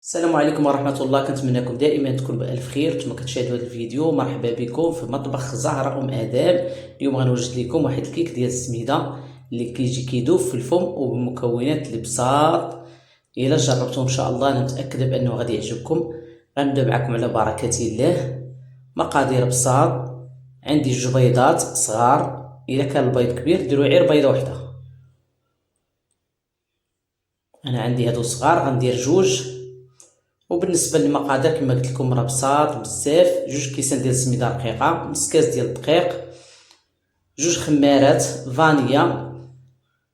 السلام عليكم ورحمة الله. كنتمنىكم دائما تكونوا بألف خير. نتوما كتشاهدوا هذا الفيديو. مرحبا بكم في مطبخ زهرة آداب. اليوم غنوجد لكم واحد الكيك ديال السميدة اللي كيجي كيدوب في الفم وبمكونات اللي بساط. الا جربتوه ان شاء الله انا متأكدة بانه غادي يعجبكم. غنبدا معكم على بركة الله. مقادير بساط. عندي 2 بيضات صغار، الا كان البيض كبير ديروا غير بيضة وحدة. انا عندي هادو صغار غندير 2. وبالنسبه للمقادير كما قلت لكم راه بساط بزاف. 2 كيسان ديال السميده رقيقه، نص كاس ديال الدقيق، 2 خمارات فانيا،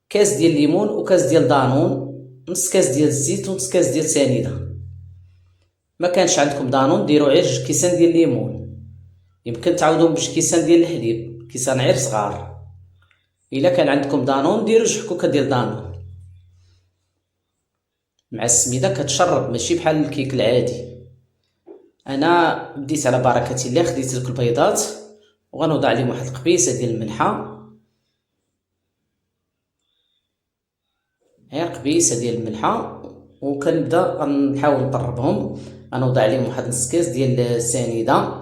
كاس ديال الليمون وكاس ديال دانون، نص كاس ديال الزيت ونص كاس ديال سنيده. ما كانش عندكم دانون ديروا غير 2 كيسان ديال الليمون، يمكن تعوضوهم ب2 كيسان ديال الحليب، كيسان غير صغار. الا كان عندكم دانون ديروا 2 حكوكه ديال دانون. مع السميده كتشرب ماشي بحال الكيك العادي. انا بديت على بركه الله، خديت دوك البيضات وغنوضع عليهم واحد القبيصه ديال الملحه، غير قبيصه ديال الملحه، وكنبدا غنحاول نطربهم. غنوضع عليهم واحد نص كاس ديال السنيده.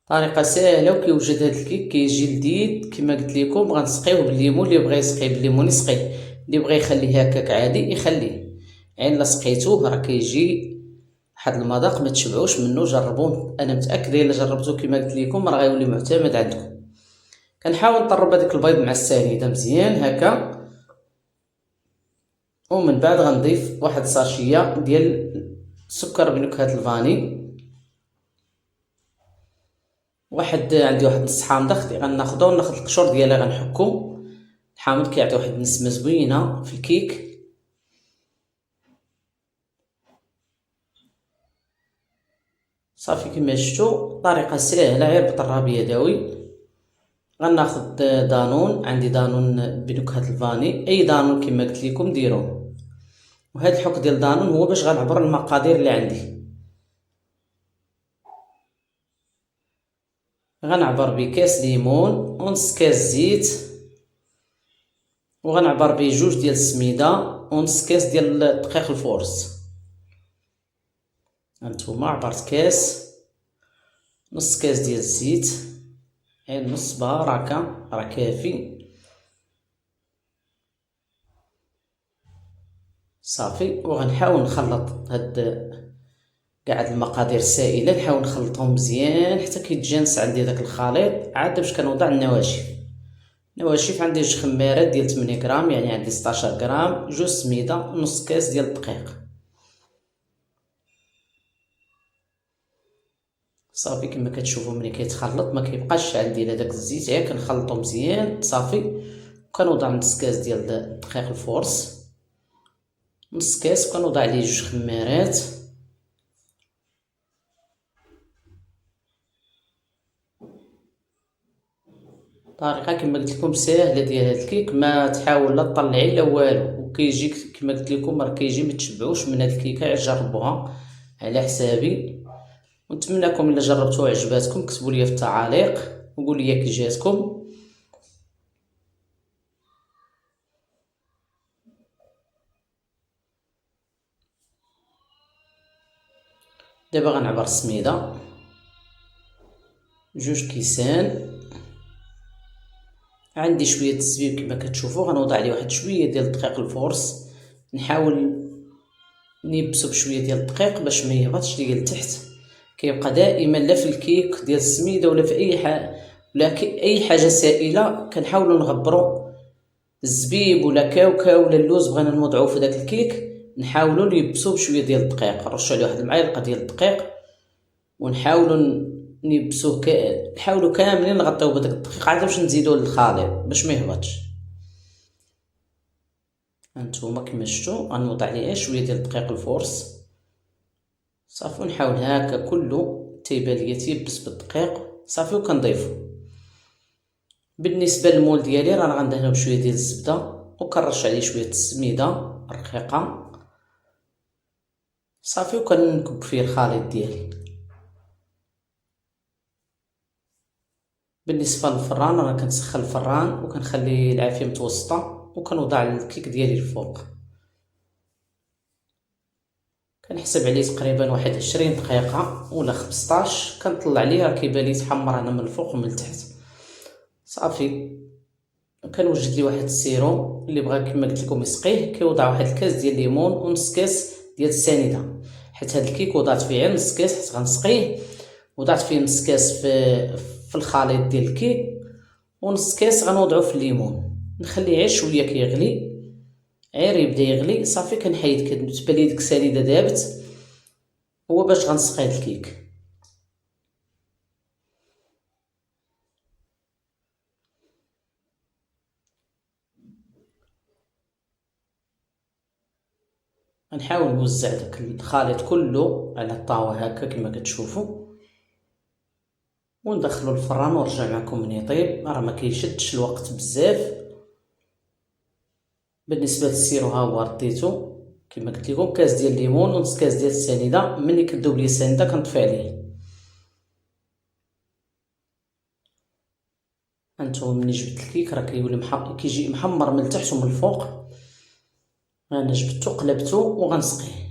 طريقه سهله وكيوجد هذا الكيك كيجي لذيذ كما قلت لكم. غنسقيوه بالليمون، اللي بغى يسقي بالليمون يسقي، اللي بغى يخليه هكاك عادي يخليه. عين لا سقيتوه راه كيجي واحد المذاق ما تشبعوش منه. جربوه، انا متاكده الا جربتوه كما قلت لكم راه غيولي معتمد عندكم. كنحاول نطرب هذاك البيض مع السنيده مزيان هكا، ومن بعد غنضيف واحد ساشيه ديال السكر بنكهه الفاني. عندي واحد نص حامضه غناخذو، ناخذ القشور ديالها غنحكو. الحامض كيعطي واحد النسمه زوينه في الكيك. صافي كما شفتوا طريقه سهله غير بطراب يدوي. غناخذ دانون، عندي دانون بنكهه الفاني، اي دانون كما قلت لكم ديروه. وهذا الحك ديال دانون هو باش غنعبر المقادير اللي عندي. غنعبر بكاس ليمون ونص كاس زيت، وغنعبر ب2 ديال السميده ونص كاس ديال الدقيق الفورس. هانتوما عبرت كاس، نص كاس ديال الزيت، غير نص بركه راه كافي. صافي وغنحاول نخلط هاد كاع هاد المقادير السائله، نحاول نخلطهم مزيان حتى كيتجانس عندي داك الخليط. عاد باش كنوضع النواشف عندي 2 خمارات ديال 8 غرام، يعني عندي 16 غرام، 2 سميده، نص كاس ديال الدقيق. صافي كما كتشوفوا ملي كيتخلط ما كيبقاش عندي لا داك الزيت، غير كنخلطو مزيان صافي. وكنوضع نص كاس ديال الدقيق الفورس، نص كاس، وكنوضع عليه 2 خمارات. طريقه كما قلت لكم ساهله ديال هذا الكيك، ما تحاول لا تطلعي لا والو، وكيجيك كما قلت لكم راه كيجي ما تشبعوش من هذه الكيكه. جربوها على حسابي، ونتمنىكم الا جربتوها عجباتكم كتبوا لي في التعاليق وقولوا لي كي جاتكم. دابا غنعبر السميده 2 كيسان. عندي شويه الزبيب كما كتشوفوا، غنوضع عليه واحد شويه ديال الدقيق الفورس. نحاول نيبسو بشويه ديال الدقيق باش ما يهبطش ليا لتحت. كيبقى دائما لا في الكيك ديال السميده ولا في اي حاجه ولا اي حاجه سائله كنحاولوا نغبروا الزبيب ولا كاوكاو ولا اللوز بغينا نوضعوه في داك الكيك، نحاولوا نيبسو بشويه ديال الدقيق. نرشوا عليه واحد المعلقه ديال الدقيق ونحاولوا نيبسوه نحاولوا كاملين نغطيوه بداك الدقيق عاد باش نزيدوه للخليط باش ما يهبطش. هانتوما كما شفتوا غنوضع عليه شويه ديال الدقيق الفورس صافي، ونحاول هكا كله تيبان ليا تيبس بالدقيق صافي. وكنضيفو بالنسبه للمول ديالي راه غندهنو بشويه ديال الزبده، وكنرش عليه شويه السميده رقيقه صافي، وكنكب فيه الخليط ديالي. بالنسبه للفران انا كنسخن الفران وكنخلي العافيه متوسطه، وكنوضع الكيك ديالي الفوق. كنحسب عليه تقريبا واحد 20 دقيقه ولا 15. كنطلع عليه راه كيبان لي تحمر انا من الفوق ومن التحت. صافي كنوجد ليه واحد السيروم اللي بغا كما قلت لكم يسقيه. كيوضع واحد الكاس ديال الليمون ونص كاس ديال السنيده، حيت هاد الكيك وضعت فيه غير نص كاس حيت غنسقيه. وضعت فيه نص كاس في الخليط ديال الكيك، ونص كاس غنوضعو في الليمون. نخليه غير شويه كيغلي، غير يبدا يغلي صافي كنحيد. كتبان لي ديك السنيده دابت، هو باش غنسقي هاد الكيك. غنحاول نوزع داك الخليط كله على الطاوه هكا كما كتشوفوا، وندخلو الفران ونرجع معكم من يطيب. راه ما كيشدش الوقت بزاف. بالنسبه للسيرو ها هو رديتو كما قلت لكم، كاس ديال الليمون ونص كاس ديال السنيده. ملي كدوب لي السنيده كنطفي عليه. هانتوما ملي جبت الكيك راه كيولي كيجي محمر من التحت ومن الفوق. انا جبدتو قلبتو وغنسقيه.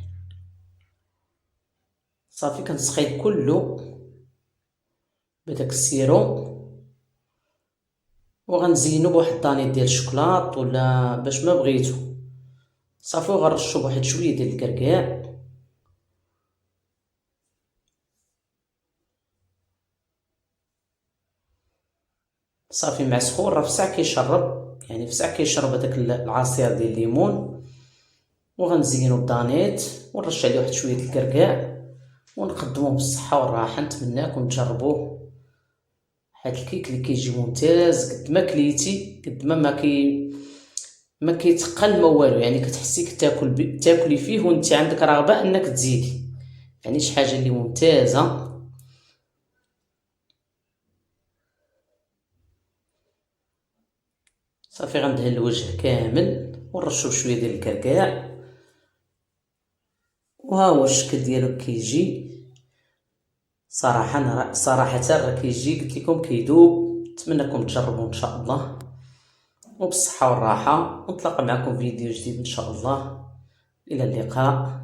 صافي كنسقيه كله بداك السيرو، وغنزينو بواحد الطانيط ديال الشوكلاط ولا باش ما بغيتو. صافي وغنرشو بواحد شويه ديال الكركاع. صافي مع سخون راه في ساعه كيشرب، يعني في ساعه كيشرب هذاك العصير ديال الليمون. وغنزينو الدانيت ونرش عليه واحد شويه الكركاع، ونقدموه بالصحه والراحه. نتمناكم تجربوه. هاد الكيك اللي كيجي ممتاز، قد ما كليتي قد ما كيتقل ما والو. يعني كتحسيك تاكلي فيه وانت عندك رغبه انك تزيدي. يعني شي حاجه اللي ممتازه. صافي غندهن الوجه كامل ونرشو شويه ديال الكركاع. وها هو الشكل ديالو كيجي. صراحه راه كيجي قلت لكم كيدوب. نتمنىكم تجربوا ان شاء الله، وبالصحه والراحه. ونتلاقى معكم فيديو جديد ان شاء الله. الى اللقاء.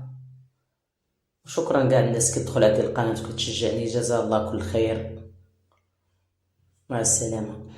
وشكرا كاع الناس كتدخل على القناه وكتشجعني. جزا الله كل خير. مع السلامه.